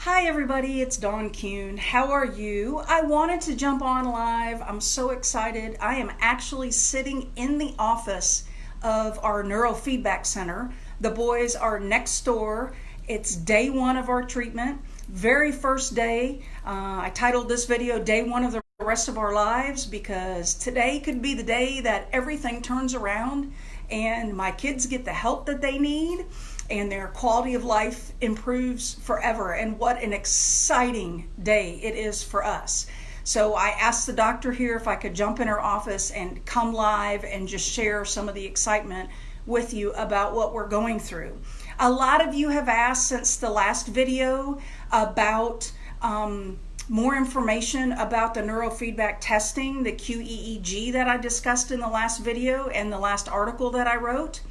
Hi everybody, it's Dawn Kuhn. How are you? I wanted to jump on live. I'm so excited. I am actually sitting in the office of our Neurofeedback Center. The boys are next door. It's day one of our treatment. Very first day. I titled this video Day One of the Rest of Our Lives because today could be the day that everything turns around and my kids get the help that they need and their quality of life improves forever. And what an exciting day it is for us. So I asked the doctor here if I could jump in her office and come live and just share some of the excitement with you about what we're going through. A lot of you have asked since the last video about more information about the neurofeedback testing, the QEEG that I discussed in the last video and the last article that I wrote.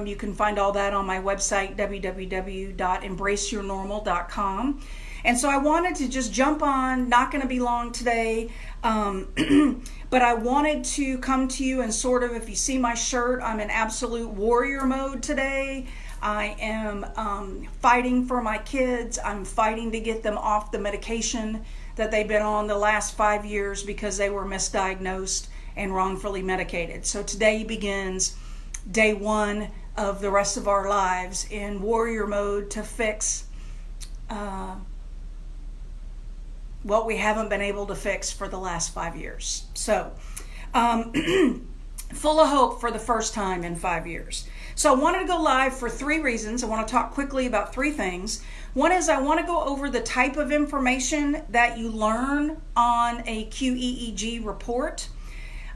You can find all that on my website, www.embraceyournormal.com. And so I wanted to just jump on, not going to be long today, but I wanted to come to you and sort of, if you see my shirt, I'm in absolute warrior mode today. I am fighting for my kids. I'm fighting to get them off the medication that they've been on the last 5 years because they were misdiagnosed and wrongfully medicated. So today begins day one of the rest of our lives in warrior mode to fix what we haven't been able to fix for the last 5 years. So full of hope for the first time in 5 years. So I wanted to go live for 3 reasons. I want to talk quickly about 3 things. One is I want to go over the type of information that you learn on a QEEG report.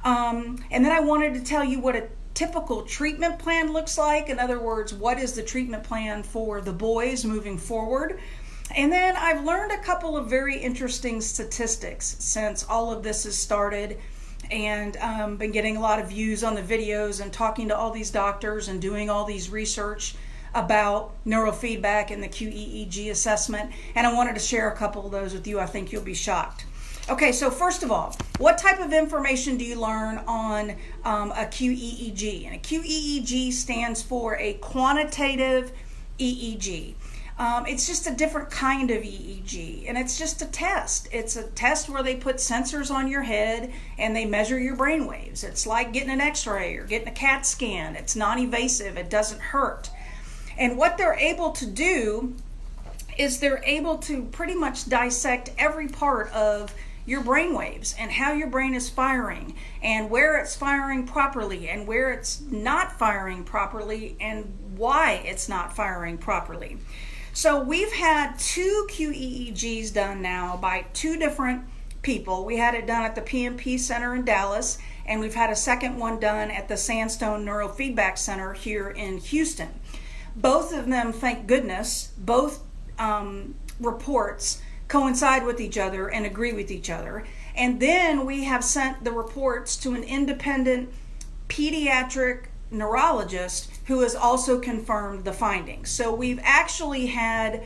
And then I wanted to tell you what a typical treatment plan looks like. In other words, what is the treatment plan for the boys moving forward? And then I've learned a couple of very interesting statistics since all of this has started, and been getting a lot of views on the videos and talking to all these doctors and doing all these research about neurofeedback and the QEEG assessment. And I wanted to share a couple of those with you. I think you'll be shocked. Okay, so first of all, what type of information do you learn on a QEEG? And a QEEG stands for a quantitative EEG. It's just a different kind of EEG, and it's just a test. It's a test where they put sensors on your head and they measure your brain waves. It's like getting an x-ray or getting a CAT scan. It's non-invasive. It doesn't hurt. And what they're able to do is they're able to pretty much dissect every part of your brain waves and how your brain is firing and where it's firing properly and where it's not firing properly and why it's not firing properly. So we've had 2 QEEGs done now by 2 different people. We had it done at the PMP Center in Dallas, and we've had a second one done at the Sandstone Neurofeedback Center here in Houston. Both of them, thank goodness, both reports coincide with each other and agree with each other. And then we have sent the reports to an independent pediatric neurologist who has also confirmed the findings. So we've actually had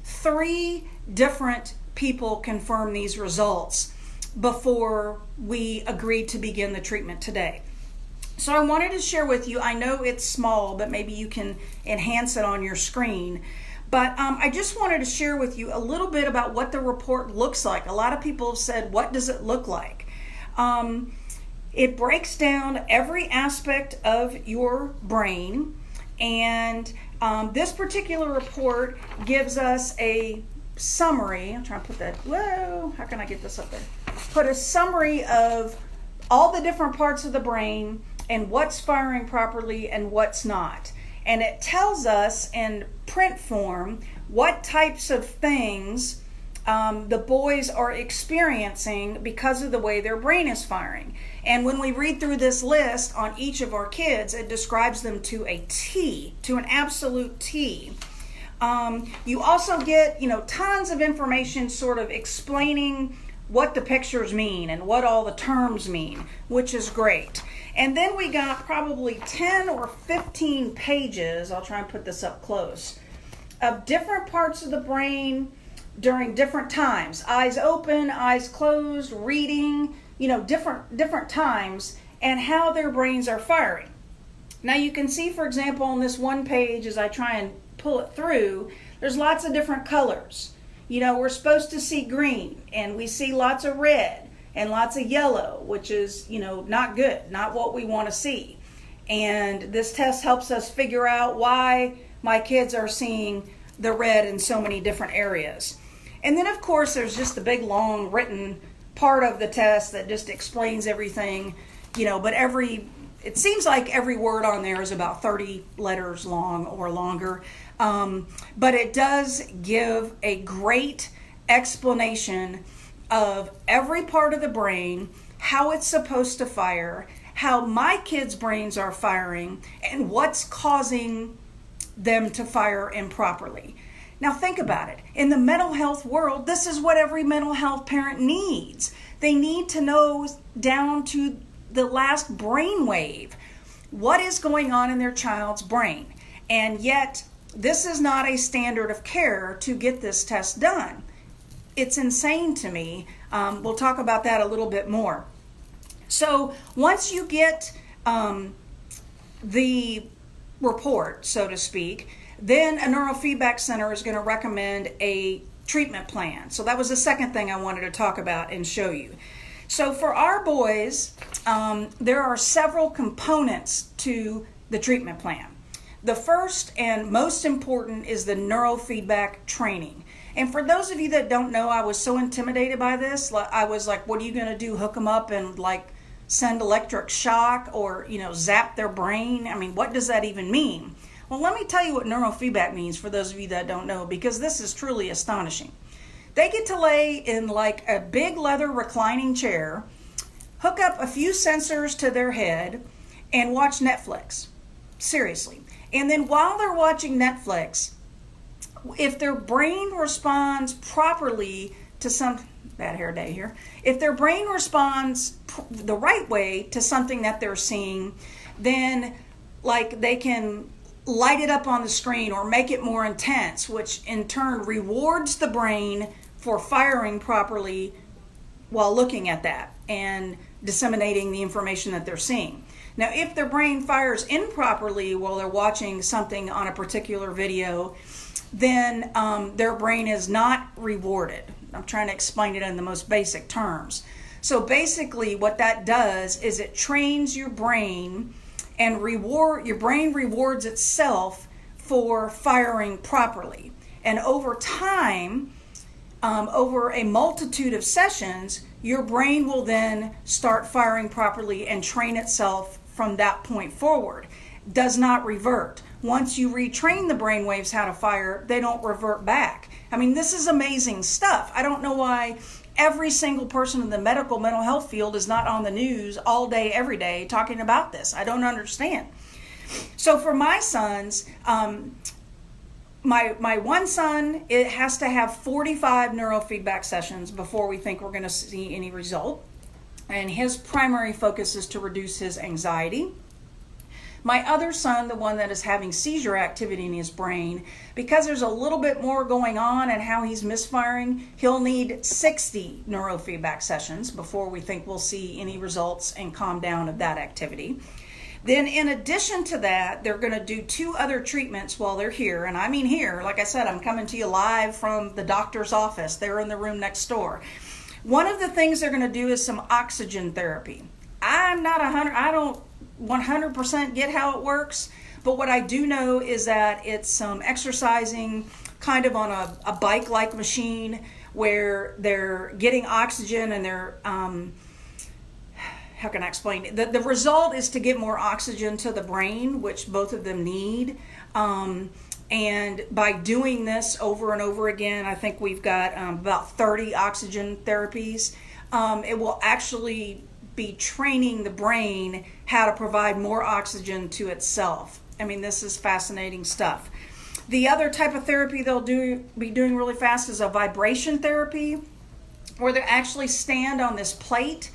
3 different people confirm these results before we agreed to begin the treatment today. So I wanted to share with you, I know it's small, but maybe you can enhance it on your screen. But I just wanted to share with you a little bit about what the report looks like. A lot of people have said, what does it look like? It breaks down every aspect of your brain, and this particular report gives us a summary. I'm trying to put that, whoa, how can I get this up there? Put a summary of all the different parts of the brain and what's firing properly and what's not. And it tells us in print form what types of things the boys are experiencing because of the way their brain is firing. And when we read through this list on each of our kids, it describes them to a T, to an absolute T. You also get, tons of information sort of explaining what the pictures mean and what all the terms mean, which is great. And then we got probably 10 or 15 pages, I'll try and put this up close, of different parts of the brain during different times. Eyes open, eyes closed, reading, different times, and how their brains are firing. Now you can see, for example, on this one page, as I try and pull it through, there's lots of different colors. You know, we're supposed to see green, and we see lots of red and lots of yellow, which is, you know, not good, not what we want to see. And this test helps us figure out why my kids are seeing the red in so many different areas. And then, of course, there's just the big, long, written part of the test that just explains everything, you know, but it seems like every word on there is about 30 letters long or longer. But it does give a great explanation of every part of the brain, how it's supposed to fire, how my kids' brains are firing, and what's causing them to fire improperly. Now think about it. In the mental health world, this is what every mental health parent needs. They need to know down to the last brain wave what is going on in their child's brain. And yet, this is not a standard of care to get this test done. It's insane to me. We'll talk about that a little bit more. So once you get the report, so to speak, then a neurofeedback center is going to recommend a treatment plan. So that was the second thing I wanted to talk about and show you. So for our boys, there are several components to the treatment plan. The first and most important is the neurofeedback training. And for those of you that don't know, I was so intimidated by this. I was like, what are you going to do? Hook them up and like send electric shock or, you know, zap their brain? I mean, what does that even mean? Well, let me tell you what neurofeedback means for those of you that don't know, because this is truly astonishing. They get to lay in like a big leather reclining chair, hook up a few sensors to their head, and watch Netflix. Seriously. And then while they're watching Netflix, if their brain responds properly to bad hair day here, if their brain responds the right way to something that they're seeing, then like they can light it up on the screen or make it more intense, which in turn rewards the brain for firing properly while looking at that and disseminating the information that they're seeing. Now, if their brain fires improperly while they're watching something on a particular video, then their brain is not rewarded. I'm trying to explain it in the most basic terms. So basically what that does is it trains your brain, and your brain rewards itself for firing properly. And over time, over a multitude of sessions, your brain will then start firing properly and train itself from that point forward. Does not revert. Once you retrain the brain waves how to fire, they don't revert back. I mean, this is amazing stuff. I don't know why every single person in the mental health field is not on the news all day, every day, talking about this. I don't understand. So for my sons, my one son, it has to have 45 neurofeedback sessions before we think we're going to see any result. And his primary focus is to reduce his anxiety. My other son, the one that is having seizure activity in his brain, because there's a little bit more going on and how he's misfiring, he'll need 60 neurofeedback sessions before we think we'll see any results and calm down of that activity. Then in addition to that, they're going to do 2 other treatments while they're here. And I mean here, like I said, I'm coming to you live from the doctor's office. They're in the room next door. One of the things they're going to do is some oxygen therapy. I don't 100% get how it works, but what I do know is that it's exercising kind of on a bike-like machine where they're getting oxygen and they're, how can I explain it? The result is to get more oxygen to the brain, which both of them need. And by doing this over and over again, I think we've got about 30 oxygen therapies. It will actually be training the brain how to provide more oxygen to itself. I mean, this is fascinating stuff. The other type of therapy they'll be doing really fast is a vibration therapy, where they actually stand on this plate,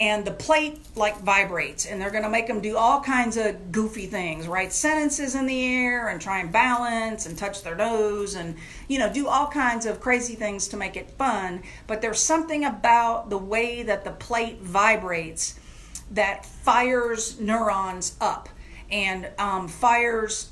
and the plate like vibrates, and they're going to make them do all kinds of goofy things, write sentences in the air and try and balance and touch their nose and, do all kinds of crazy things to make it fun. But there's something about the way that the plate vibrates that fires neurons up and fires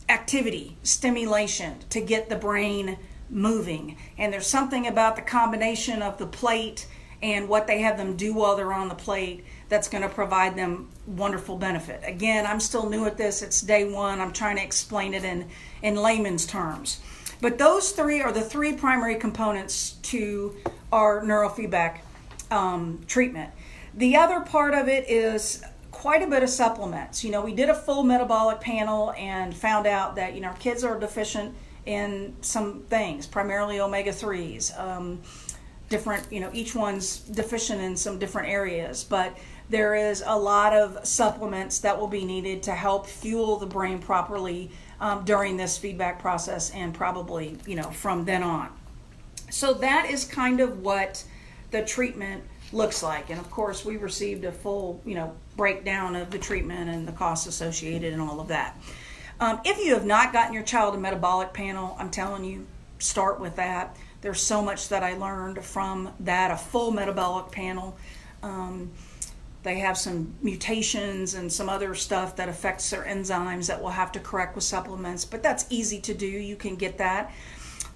activity, stimulation to get the brain moving. And there's something about the combination of the plate and what they have them do while they're on the plate that's going to provide them wonderful benefit. Again, I'm still new at this. It's day one. I'm trying to explain it in layman's terms. But those three are the three primary components to our neurofeedback treatment. The other part of it is quite a bit of supplements. We did a full metabolic panel and found out that, kids are deficient in some things, primarily omega-3s. Different, each one's deficient in some different areas, but there is a lot of supplements that will be needed to help fuel the brain properly during this feedback process and probably, from then on. So that is kind of what the treatment looks like. And of course, we received a full, breakdown of the treatment and the costs associated and all of that. If you have not gotten your child a metabolic panel, I'm telling you, start with that. There's so much that I learned from that, a full metabolic panel. They have some mutations and some other stuff that affects their enzymes that we'll have to correct with supplements, but that's easy to do. You can get that.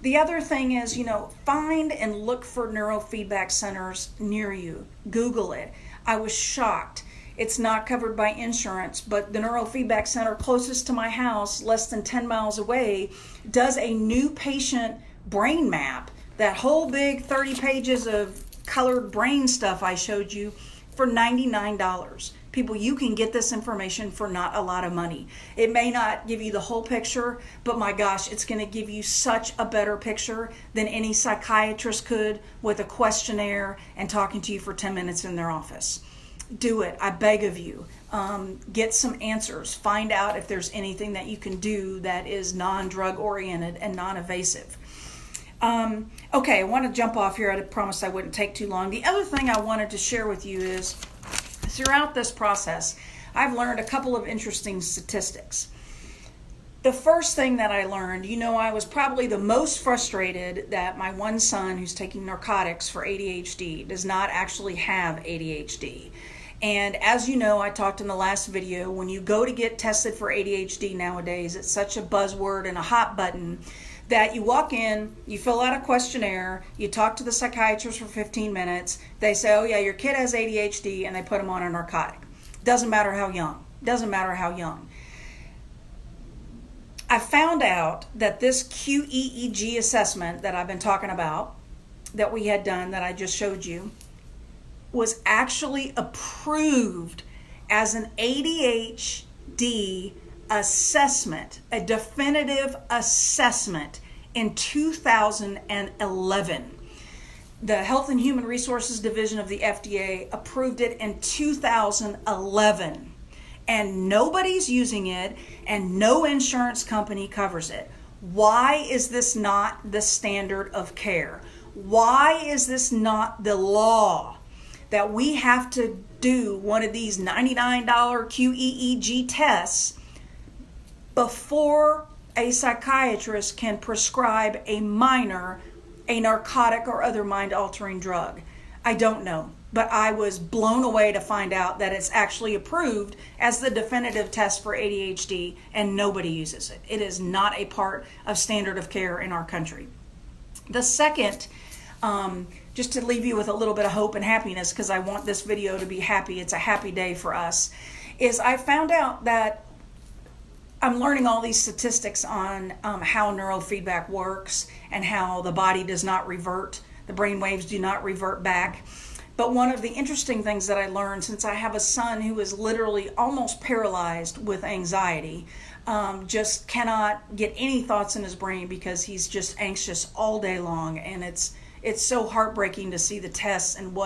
The other thing is, find and look for neurofeedback centers near you. Google it. I was shocked. It's not covered by insurance, but the neurofeedback center closest to my house, less than 10 miles away, does a new patient brain map. That whole big 30 pages of colored brain stuff I showed you for $99. People, you can get this information for not a lot of money. It may not give you the whole picture, but my gosh, it's going to give you such a better picture than any psychiatrist could with a questionnaire and talking to you for 10 minutes in their office. Do it. I beg of you. Get some answers. Find out if there's anything that you can do that is non-drug oriented and non-invasive. Okay, I want to jump off here. I promised I wouldn't take too long. The other thing I wanted to share with you is throughout this process, I've learned a couple of interesting statistics. The first thing that I learned, I was probably the most frustrated that my one son who's taking narcotics for ADHD does not actually have ADHD. And as you know, I talked in the last video, when you go to get tested for ADHD nowadays, it's such a buzzword and a hot button that you walk in, you fill out a questionnaire, you talk to the psychiatrist for 15 minutes, they say, oh yeah, your kid has ADHD, and they put him on a narcotic. Doesn't matter how young. I found out that this QEEG assessment that I've been talking about, that we had done, that I just showed you, was actually approved as an ADHD assessment, a definitive assessment in 2011. The Health and Human Resources Division of the FDA approved it in 2011. And nobody's using it, and no insurance company covers it. Why is this not the standard of care? Why is this not the law that we have to do one of these $99 QEEG tests before a psychiatrist can prescribe a minor a narcotic or other mind-altering drug? I don't know, but I was blown away to find out that it's actually approved as the definitive test for ADHD, and nobody uses it. It is not a part of standard of care in our country. The second, just to leave you with a little bit of hope and happiness, because I want this video to be happy, it's a happy day for us, is I found out that I'm learning all these statistics on how neurofeedback works and how the body does not revert, the brain waves do not revert back. But one of the interesting things that I learned, since I have a son who is literally almost paralyzed with anxiety, just cannot get any thoughts in his brain because he's just anxious all day long, and it's so heartbreaking to see the tests and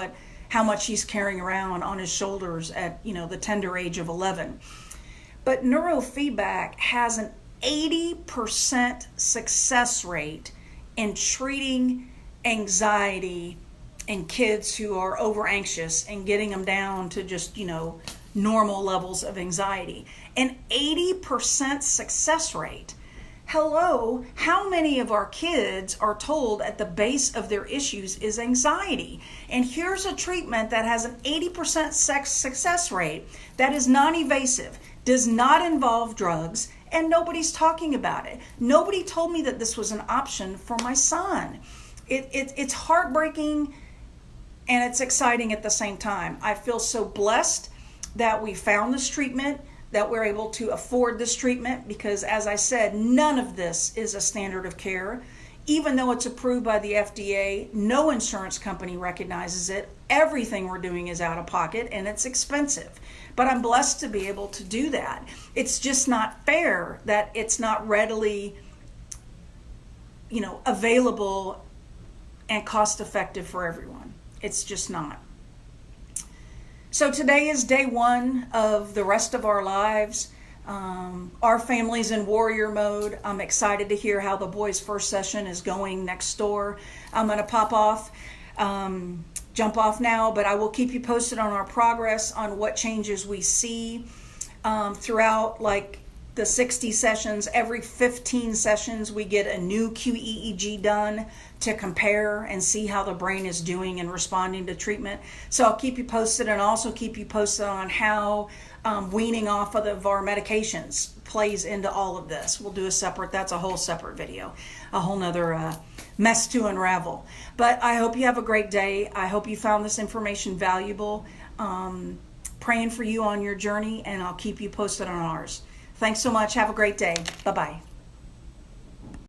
how much he's carrying around on his shoulders at the tender age of 11. But neurofeedback has an 80% success rate in treating anxiety in kids who are over anxious and getting them down to just, normal levels of anxiety. An 80% success rate. Hello, how many of our kids are told at the base of their issues is anxiety? And here's a treatment that has an 80% success rate that is non-invasive, does not involve drugs, and nobody's talking about it. Nobody told me that this was an option for my son. It's heartbreaking and it's exciting at the same time. I feel so blessed that we found this treatment, that we're able to afford this treatment, because as I said, none of this is a standard of care. Even though it's approved by the FDA, no insurance company recognizes it. Everything we're doing is out of pocket and it's expensive. But I'm blessed to be able to do that. It's just not fair that it's not readily, available and cost effective for everyone. It's just not. So today is day one of the rest of our lives. Our family's in warrior mode. I'm excited to hear how the boys' first session is going next door. I'm going to jump off now, but I will keep you posted on our progress, on what changes we see throughout the 60 sessions. Every 15 sessions, we get a new QEEG done to compare and see how the brain is doing and responding to treatment. So I'll keep you posted, and also keep you posted on how weaning off of our medications plays into all of this. We'll do that's a whole separate video, a whole nother mess to unravel. But I hope you have a great day. I hope you found this information valuable. Praying for you on your journey, and I'll keep you posted on ours. Thanks so much. Have a great day. Bye-bye.